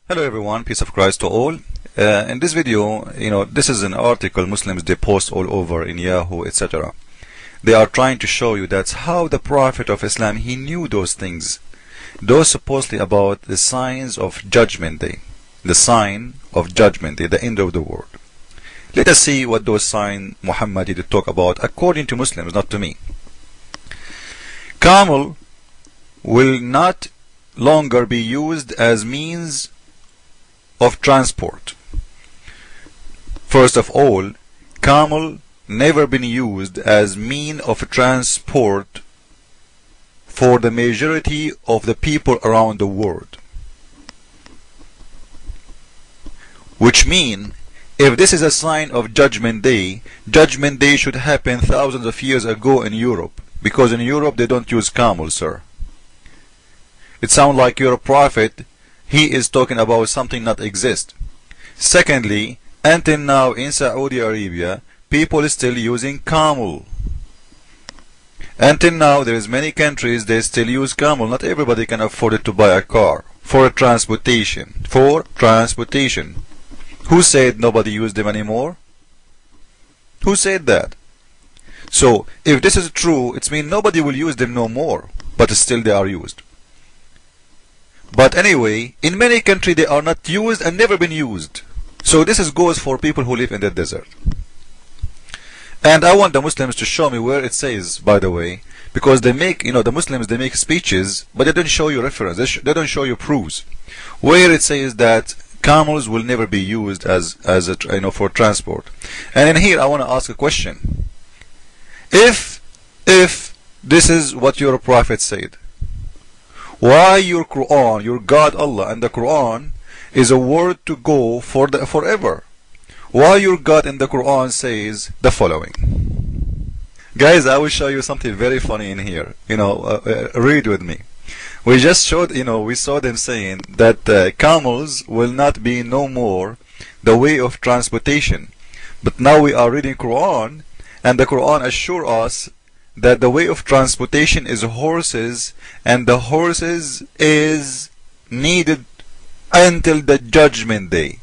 Hello everyone, peace of Christ to all. In this video, this is an article Muslims they post all over in Yahoo, etc. They are trying to show you that's how the Prophet of Islam, he knew those things. Those supposedly about the signs of Judgment Day. The sign of Judgment Day, the end of the world. Let us see what those signs Muhammad did talk about according to Muslims, not to me. Camel will not longer be used as means of transport. First of all, camel never been used as mean of transport for the majority of the people around the world. Which mean, if this is a sign of Judgment Day should happen thousands of years ago in Europe, because in Europe they don't use camel, sir. It sounds like you're a prophet. He is talking about something not exist. Secondly, until now in Saudi Arabia, people is still using camel. Until now, there is many countries they still use camel. Not everybody can afford it to buy a car for transportation. For transportation. Who said nobody used them anymore? Who said that? So, if this is true, it means nobody will use them no more, but still they are used. But anyway, in many countries they are not used and never been used. So this goes for people who live in the desert. And I want the Muslims to show me where it says, by the way, because they make, the Muslims, they make speeches, but they don't show you reference, they don't show you proofs. Where it says that camels will never be used as for transport. And in here I want to ask a question. If this is what your prophet said, why your Quran, your God Allah and the Quran is a word to go for forever? Why your God in the Quran says the following? Guys, I will show you something very funny in here. Read with me. We just showed, we saw them saying that camels will not be no more the way of transportation. But now we are reading Quran, and the Quran assure us that the way of transportation is horses, and the horses is needed until the Judgment Day.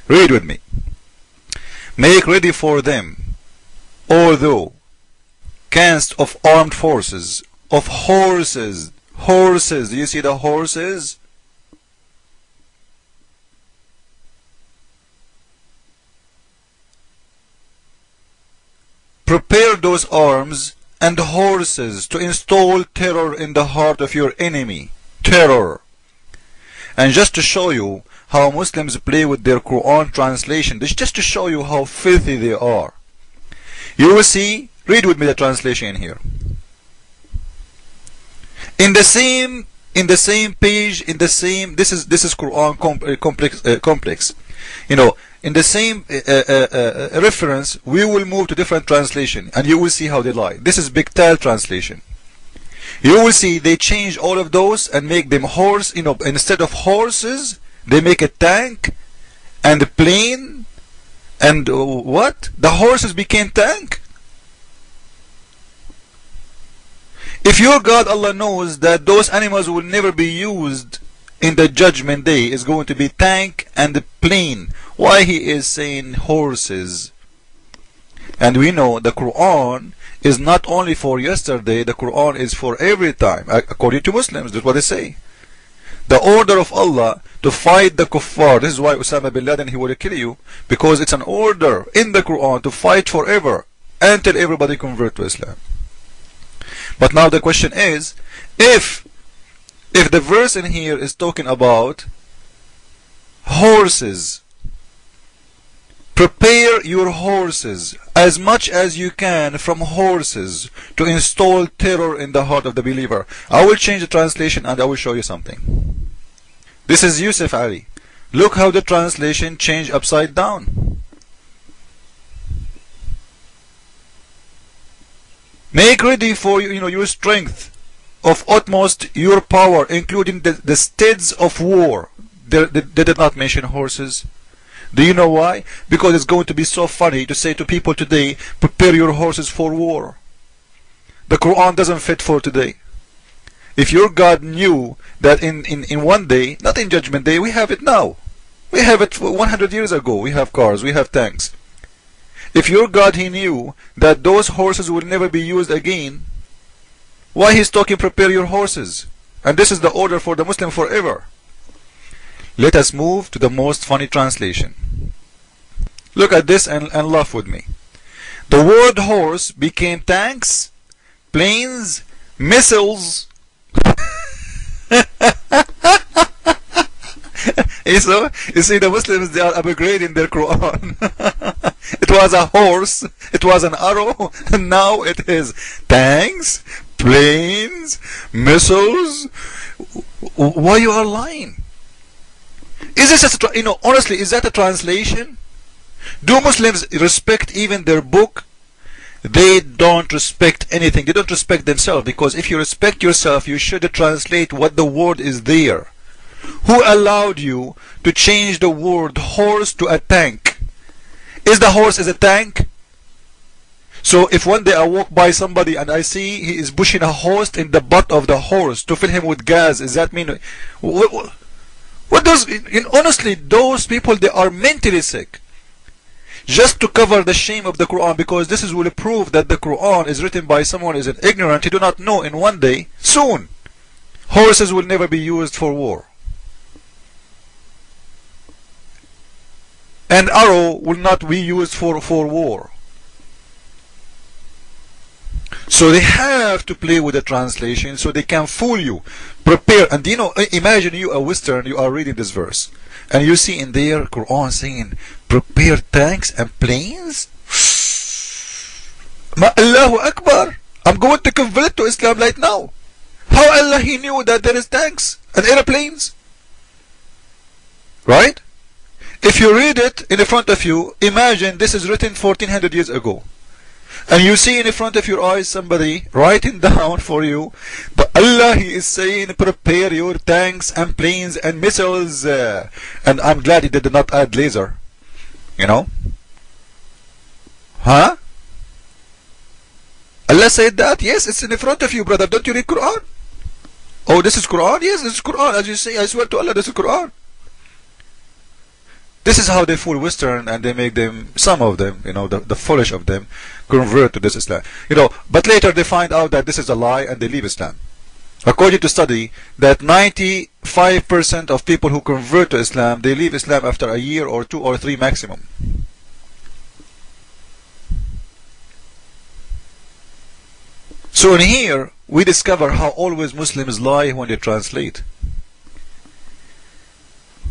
Read with me. Make ready for them, although cast of armed forces, of horses. Horses, do you see the horses? Prepare those arms and horses to install terror in the heart of your enemy. Terror. And just to show you how Muslims play with their Quran translation, this just to show you how filthy they are. You will see, read with me the translation in here. In the same page, this is Quran complex. In the same reference, we will move to different translation, and you will see how they lie. This is Bictal translation. You will see they change all of those and make them horse. Instead of horses, they make a tank and a plane, and what? The horses became tank. If your God Allah knows that those animals will never be used in the Judgment Day, is going to be tank and plane, why he is saying horses? And we know the Quran is not only for yesterday, the Quran is for every time, according to Muslims. That's what they say. The order of Allah to fight the kuffar. This is why Osama bin Laden, he will kill you, because it's an order in the Quran to fight forever until everybody convert to Islam. But now the question is, if the verse in here is talking about horses, prepare your horses as much as you can from horses to install terror in the heart of the believer. I will change the translation and I will show you something. This is Yusuf Ali. Look how the translation changed upside down. Make ready for your strength of utmost your power, including the steeds of war. They did not mention horses. Do you know why? Because it's going to be so funny to say to people today, prepare your horses for war. The Quran doesn't fit for today. If your God knew that in one day, not in Judgment Day, we have it now. We have it 100 years ago. We have cars, we have tanks. If your God, he knew that those horses will never be used again, why he's talking prepare your horses? And this is the order for the Muslim forever. Let us move to the most funny translation. Look at this and laugh with me. The word horse became tanks, planes, missiles. You see, the Muslims, they are upgrading their Quran. It was a horse, it was an arrow, and now it is tanks, planes, missiles. Why you are lying? Is this honestly, is that a translation? Do Muslims respect even their book? They don't respect anything. They don't respect themselves, because if you respect yourself, you should translate what the word is there. Who allowed you to change the word horse to a tank? Is the horse a tank? So if one day I walk by somebody and I see he is pushing a horse in the butt of the horse to fill him with gas, does that mean what does honestly, those people, they are mentally sick. Just to cover the shame of the Quran, because this will prove that the Quran is written by someone who is an ignorant. He do not know in one day, soon, horses will never be used for war. And arrow will not be used for war. So they have to play with the translation so they can fool you. Prepare. And imagine you a Western, you are reading this verse, and you see in there Quran saying prepare tanks and planes. Ma Allahu Akbar, I'm going to convert to Islam right now. How Allah he knew that there is tanks and airplanes? Right? If you read it in front of you, imagine this is written 1400 years ago, and you see in front of your eyes somebody writing down for you, but Allah he is saying prepare your tanks and planes and missiles, and I'm glad he did not add laser. Huh? Allah said that? Yes, it's in front of you, brother. Don't you read Quran? Oh, this is Quran? Yes, this is Quran. As you say, I swear to Allah, this is Quran. This is how they fool Western, and they make them, some of them, the foolish of them, convert to this Islam. But later they find out that this is a lie and they leave Islam. According to study, that 95% of people who convert to Islam, they leave Islam after a year or 2 or 3 maximum. So in here, we discover how always Muslims lie when they translate.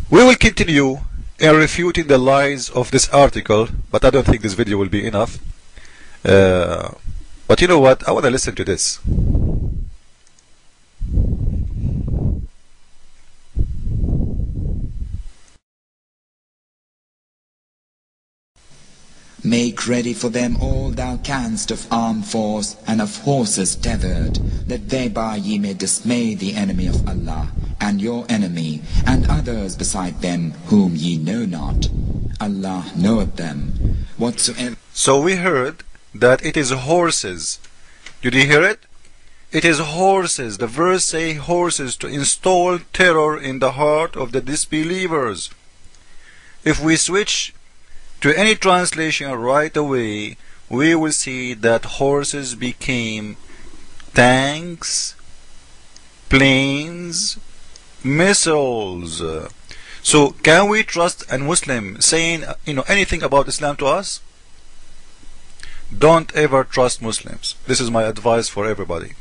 We will continue in refuting the lies of this article, but I don't think this video will be enough. But you know what? I want to listen to this. Make ready for them all thou canst of armed force and of horses tethered, that thereby ye may dismay the enemy of Allah, and your enemy, and others beside them whom ye know not. Allah knoweth them. Whatsoever. So we heard that it is horses. Did you hear it? It is horses. The verse say horses, to install terror in the heart of the disbelievers. If we switch to any translation right away, we will see that horses became tanks, planes, missiles. So can we trust a Muslim saying anything about Islam to us? Don't ever trust Muslims. This is my advice for everybody.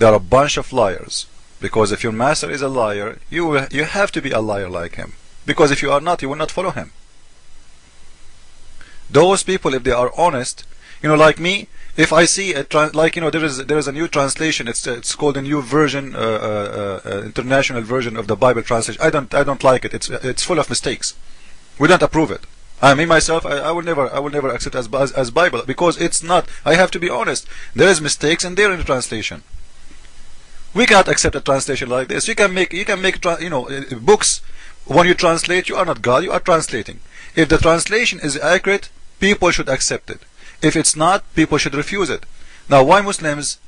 They are a bunch of liars, because if your master is a liar, you have to be a liar like him, because if you are not, you will not follow him. Those people, if they are honest, like me, if I see there is a new translation, it's called a new version, international version of the Bible translation. I don't like it. It's full of mistakes. We don't approve it. Me myself, I will never accept as Bible, because it's not. I have to be honest. There is mistakes in there in the translation. We cannot accept a translation like this. You can make books. When you translate, you are not God. You are translating. If the translation is accurate, people should accept it. If it's not, people should refuse it. Now, why Muslims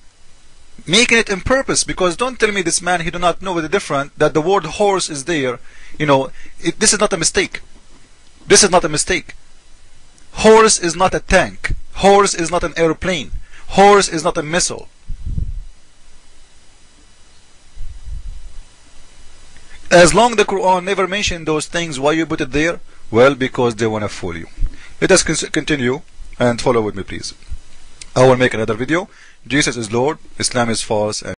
Making it in purpose, because don't tell me this man, he do not know the difference, that the word horse is there. You know, this is not a mistake. This is not a mistake. Horse is not a tank. Horse is not an airplane. Horse is not a missile. As long the Quran never mentioned those things, why you put it there? Well, because they want to fool you. Let us continue and follow with me, please. I will make another video. Jesus is Lord, Islam is false, and